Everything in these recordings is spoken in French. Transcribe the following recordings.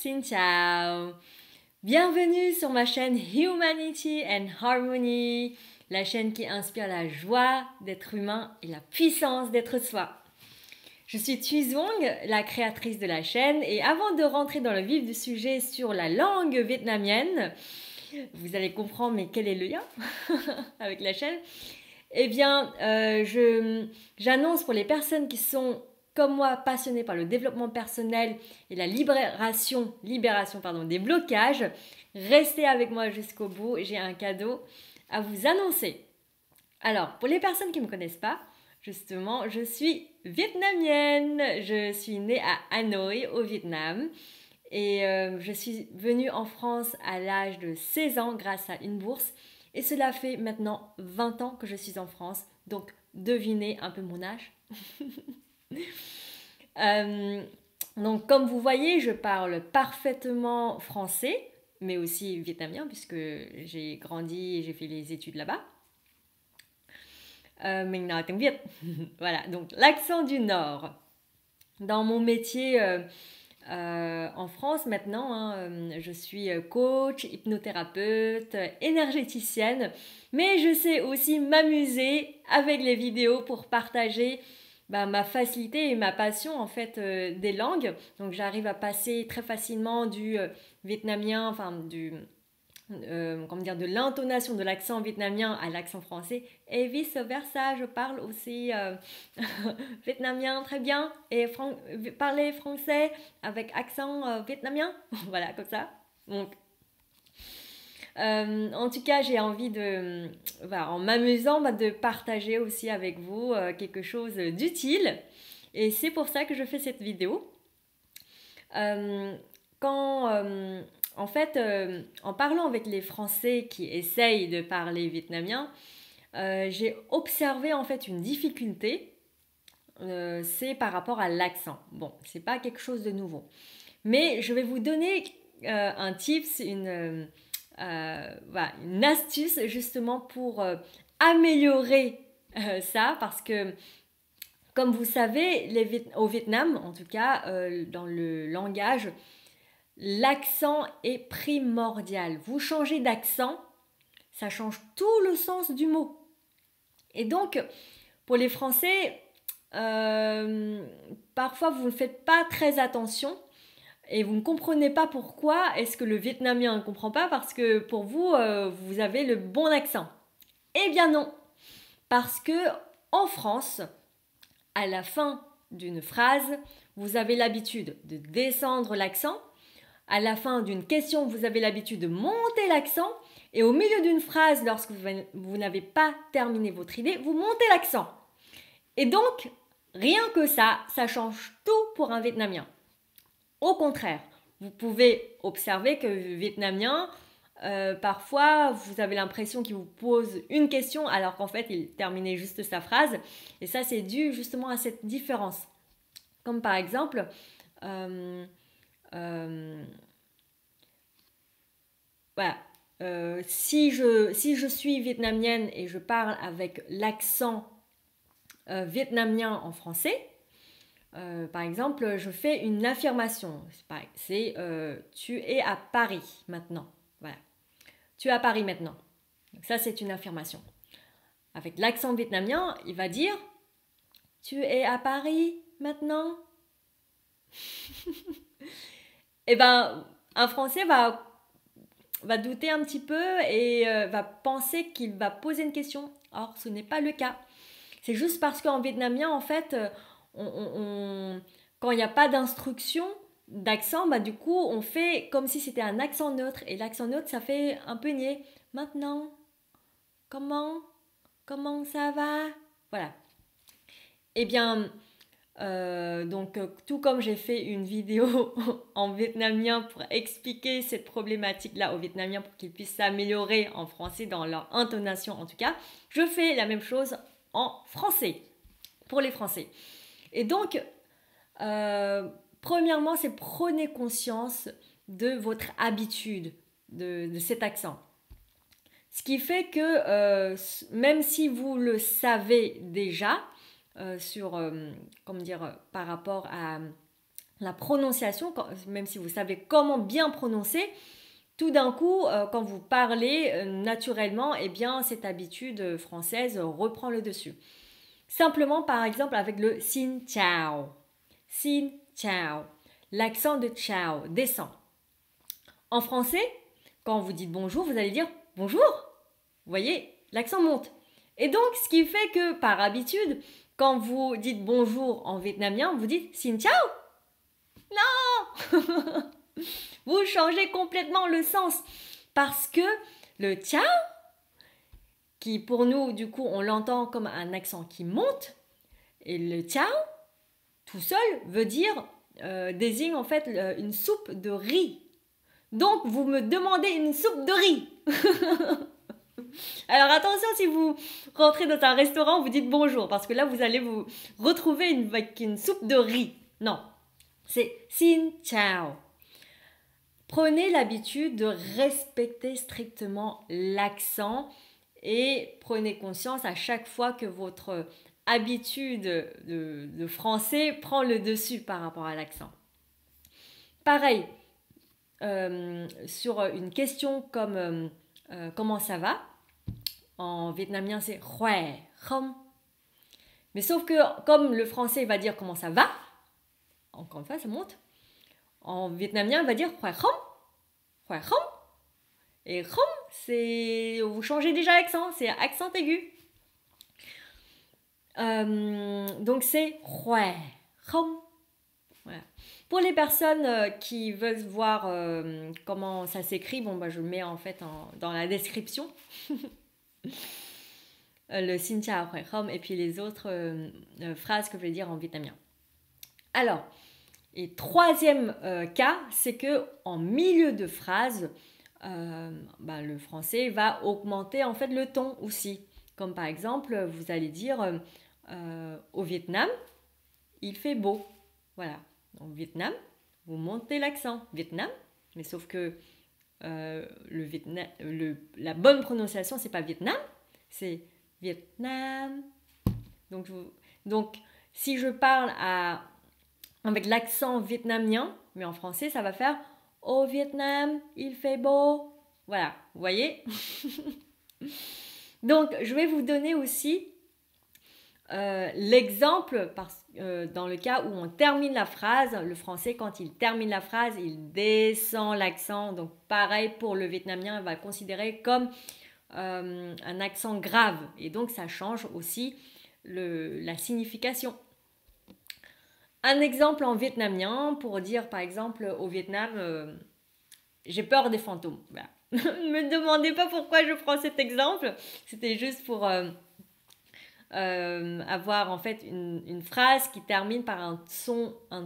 Xin chào. Bienvenue sur ma chaîne Humanity and Harmony, la chaîne qui inspire la joie d'être humain et la puissance d'être soi. Je suis Thuy Duong, la créatrice de la chaîne, et avant de rentrer dans le vif du sujet sur la langue vietnamienne, vous allez comprendre mais quel est le lien avec la chaîne. Eh bien, j'annonce pour les personnes qui sont comme moi passionnées par le développement personnel et la libération des blocages, restez avec moi jusqu'au bout, j'ai un cadeau à vous annoncer. Alors, pour les personnes qui ne me connaissent pas, justement, je suis vietnamienne, je suis née à Hanoi au Vietnam. Et je suis venue en France à l'âge de 16 ans grâce à une bourse. Et cela fait maintenant 20 ans que je suis en France. Donc, devinez un peu mon âge. Donc, comme vous voyez, je parle parfaitement français, mais aussi vietnamien, puisque j'ai grandi et j'ai fait les études là-bas. Mình nói tiếng Việt. Voilà, donc l'accent du Nord. Dans mon métier... en France maintenant, je suis coach, hypnothérapeute, énergéticienne, mais je sais aussi m'amuser avec les vidéos pour partager ma facilité et ma passion en fait des langues. Donc j'arrive à passer très facilement du vietnamien, comment dire, de l'intonation de l'accent vietnamien à l'accent français et vice versa. Je parle aussi vietnamien très bien et parler français avec accent vietnamien. Voilà, comme ça. Donc, en tout cas, j'ai envie de, en m'amusant, de partager aussi avec vous quelque chose d'utile. Et c'est pour ça que je fais cette vidéo. En fait, en parlant avec les Français qui essayent de parler vietnamien, j'ai observé en fait une difficulté, c'est par rapport à l'accent. Bon, c'est pas quelque chose de nouveau. Mais je vais vous donner un tips, une astuce justement pour améliorer ça, parce que comme vous savez, au Vietnam, en tout cas, dans le langage, l'accent est primordial. Vous changez d'accent, ça change tout le sens du mot. Et donc, pour les Français, parfois vous ne faites pas très attention et vous ne comprenez pas pourquoi est-ce que le vietnamien ne comprend pas, parce que pour vous, vous avez le bon accent. Eh bien non, parce que en France, à la fin d'une phrase, vous avez l'habitude de descendre l'accent. À la fin d'une question, vous avez l'habitude de monter l'accent. Et au milieu d'une phrase, lorsque vous n'avez pas terminé votre idée, vous montez l'accent. Et donc, rien que ça change tout pour un vietnamien. Au contraire, vous pouvez observer que le vietnamien, parfois, vous avez l'impression qu'il vous pose une question alors qu'en fait, il terminait juste sa phrase. Et ça, c'est dû justement à cette différence. Comme par exemple... voilà. Si je suis vietnamienne et je parle avec l'accent vietnamien en français, par exemple, je fais une affirmation. C'est tu es à Paris maintenant. Voilà. Tu es à Paris maintenant. Donc ça, c'est une affirmation. Avec l'accent vietnamien, il va dire tu es à Paris maintenant. Eh ben, un Français va douter un petit peu et va penser qu'il va poser une question. Or, ce n'est pas le cas. C'est juste parce qu'en vietnamien, en fait, quand il n'y a pas d'instruction, d'accent, du coup, on fait comme si c'était un accent neutre. Et l'accent neutre, ça fait un peu niais. Maintenant, comment ça va? Voilà. Eh bien... tout comme j'ai fait une vidéo en vietnamien pour expliquer cette problématique-là aux Vietnamiens pour qu'ils puissent s'améliorer en français dans leur intonation en tout cas, je fais la même chose en français, pour les Français. Et donc, premièrement, c'est prenez conscience de votre habitude, de cet accent. Ce qui fait que même si vous le savez déjà, par rapport à la prononciation, même si vous savez comment bien prononcer, tout d'un coup, quand vous parlez naturellement, eh bien, cette habitude française reprend le dessus. Simplement, par exemple, avec le xin chào. Xin chào. L'accent de ciao descend. En français, quand vous dites bonjour, vous allez dire bonjour. Vous voyez, l'accent monte. Et donc, ce qui fait que, par habitude, quand vous dites bonjour en vietnamien, vous dites xin chào. Non. Vous changez complètement le sens. Parce que le ciao, qui pour nous, du coup, on l'entend comme un accent qui monte, et le ciao, tout seul, veut dire, désigne en fait une soupe de riz. Donc, vous me demandez une soupe de riz. Alors attention, si vous rentrez dans un restaurant, vous dites bonjour, parce que là, vous allez vous retrouver avec une soupe de riz. Non, c'est xin chào. Prenez l'habitude de respecter strictement l'accent et prenez conscience à chaque fois que votre habitude de français prend le dessus par rapport à l'accent. Pareil, sur une question comme comment ça va, en vietnamien c'est khỏe không. Mais sauf que comme le français va dire comment ça va, encore une fois ça monte, en vietnamien il va dire khỏe không. Khỏe không. Et không, c'est, vous changez déjà l'accent, c'est accent aigu. Donc c'est khỏe không. Voilà. Pour les personnes qui veulent voir comment ça s'écrit, bon, bah, je le mets en fait dans la description. Le xin chào khỏe không et puis les autres phrases que je vais dire en vietnamien. Alors, et troisième cas, c'est que en milieu de phrase, le français va augmenter en fait le ton aussi. Comme par exemple, vous allez dire au Vietnam, il fait beau. Voilà. Au Vietnam, vous montez l'accent Vietnam, mais sauf que la bonne prononciation, c'est pas Vietnam, c'est Vietnam. Donc, si je parle avec l'accent vietnamien, mais en français, ça va faire au Vietnam, il fait beau. Voilà, vous voyez. Donc, je vais vous donner aussi l'exemple dans le cas où on termine la phrase. Le français, quand il termine la phrase, il descend l'accent. Donc, pareil pour le vietnamien, il va le considérer comme un accent grave. Et donc, ça change aussi la signification. Un exemple en vietnamien pour dire par exemple au Vietnam, j'ai peur des fantômes. Voilà. Ne me demandez pas pourquoi je prends cet exemple. C'était juste pour avoir en fait une phrase qui termine par un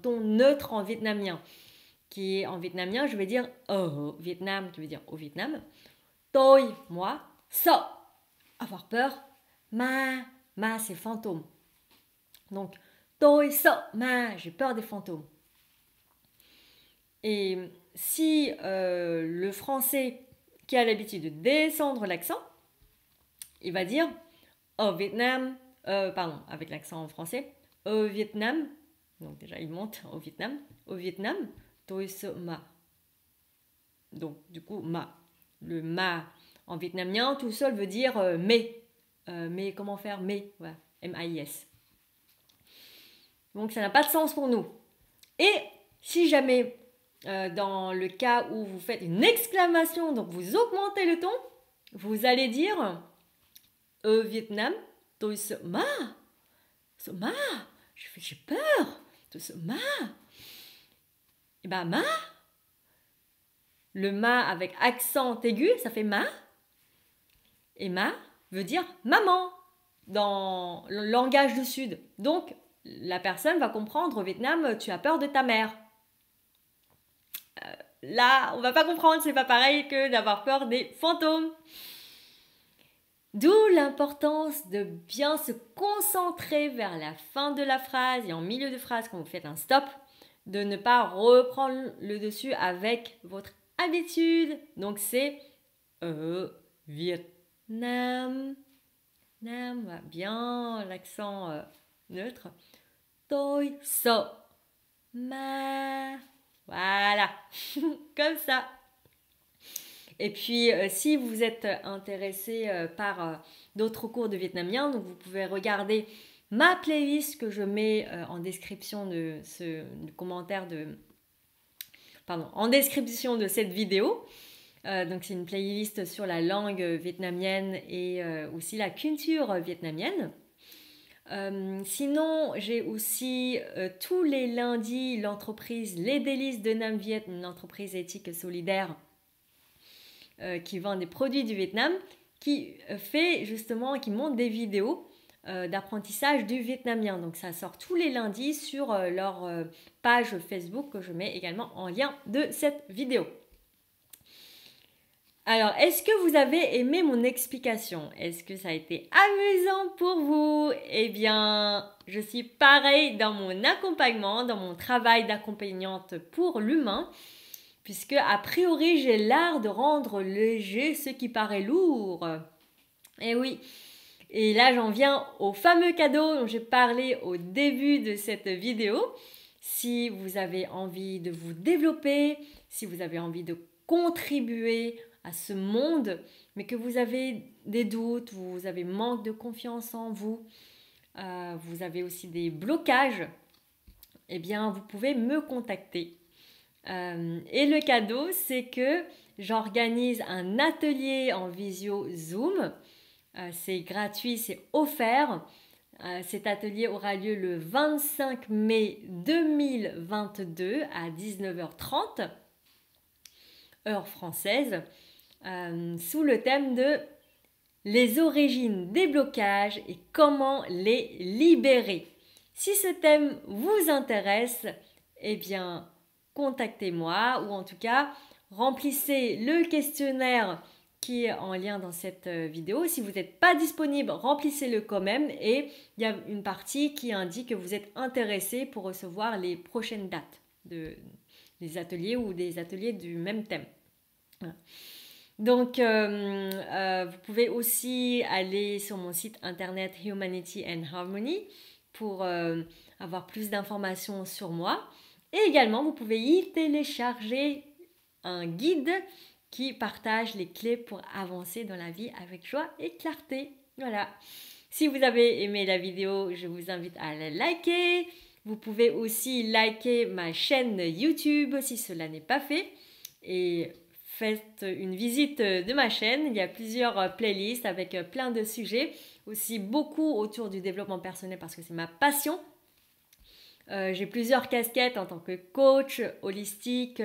ton neutre en vietnamien. Qui est en vietnamien, je vais dire au Vietnam, qui veut dire au Vietnam. Tôi, moi, sợ, avoir peur. Ma c'est fantôme. Donc tôi sợ ma, j'ai peur des fantômes. Et si le français qui a l'habitude de descendre l'accent, il va dire au Vietnam, avec l'accent en français, au Vietnam, donc déjà il monte au Vietnam, tôi sợ ma. Donc du coup ma. Le ma en vietnamien tout seul veut dire mais. Mais comment faire mais, voilà, M-A-I-S. Donc ça n'a pas de sens pour nous. Et si jamais, dans le cas où vous faites une exclamation, donc vous augmentez le ton, vous allez dire au Vietnam, tôi sợ ma. Sợ ma, j'ai peur. Tôi sợ ma. Et bien ma, le ma avec accent aigu, ça fait ma. Et ma veut dire maman dans le langage du Sud. Donc, la personne va comprendre au Vietnam, tu as peur de ta mère. Là, on va pas comprendre, c'est pas pareil que d'avoir peur des fantômes. D'où l'importance de bien se concentrer vers la fin de la phrase et en milieu de phrase quand vous faites un stop, de ne pas reprendre le dessus avec votre habitude. Donc c'est Vietnam. Bien l'accent neutre. Tôi sợ ma. Voilà, comme ça. Et puis, si vous êtes intéressé par d'autres cours de vietnamien, donc vous pouvez regarder ma playlist que je mets en description de ce commentaire en description de cette vidéo. Donc c'est une playlist sur la langue vietnamienne et aussi la culture vietnamienne. Sinon, j'ai aussi tous les lundis l'entreprise Les Délices de Nam Viet, une entreprise éthique et solidaire qui vend des produits du Vietnam, qui qui montre des vidéos d'apprentissage du vietnamien. Donc ça sort tous les lundis sur leur page Facebook que je mets également en lien de cette vidéo. Alors, est-ce que vous avez aimé mon explication? Est-ce que ça a été amusant pour vous? Eh bien, je suis pareil dans mon accompagnement, dans mon travail d'accompagnante pour l'humain, puisque a priori, j'ai l'art de rendre léger ce qui paraît lourd. Eh oui. Et là, j'en viens au fameux cadeau dont j'ai parlé au début de cette vidéo. Si vous avez envie de vous développer, si vous avez envie de contribuer à ce monde, mais que vous avez des doutes, vous avez manque de confiance en vous, vous avez aussi des blocages, eh bien, vous pouvez me contacter. Et le cadeau, c'est que j'organise un atelier en visio Zoom. C'est gratuit, c'est offert. Cet atelier aura lieu le 25 mai 2022 à 19h30, heure française, sous le thème de les origines des blocages et comment les libérer. Si ce thème vous intéresse, eh bien, contactez-moi ou en tout cas, remplissez le questionnaire qui est en lien dans cette vidéo. Si vous n'êtes pas disponible, remplissez-le quand même et il y a une partie qui indique que vous êtes intéressé pour recevoir les prochaines dates des ateliers ou des ateliers du même thème. Voilà. Donc, vous pouvez aussi aller sur mon site internet Humanity and Harmony pour avoir plus d'informations sur moi. Et également, vous pouvez y télécharger un guide qui partage les clés pour avancer dans la vie avec joie et clarté. Voilà. Si vous avez aimé la vidéo, je vous invite à la liker. Vous pouvez aussi liker ma chaîne YouTube si cela n'est pas fait. Et faites une visite de ma chaîne. Il y a plusieurs playlists avec plein de sujets. Aussi beaucoup autour du développement personnel parce que c'est ma passion. J'ai plusieurs casquettes en tant que coach, holistique,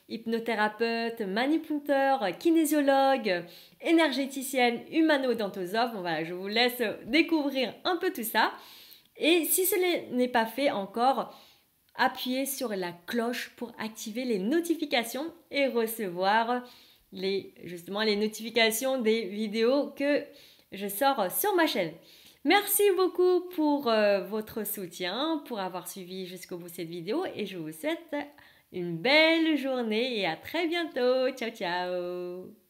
hypnothérapeute, manipulateur, kinésiologue, énergéticienne, humano-dentosophe. Bon, voilà, je vous laisse découvrir un peu tout ça. Et si ce n'est pas fait encore, appuyez sur la cloche pour activer les notifications et recevoir justement les notifications des vidéos que je sors sur ma chaîne. Merci beaucoup pour votre soutien, pour avoir suivi jusqu'au bout cette vidéo et je vous souhaite une belle journée et à très bientôt. Ciao, ciao!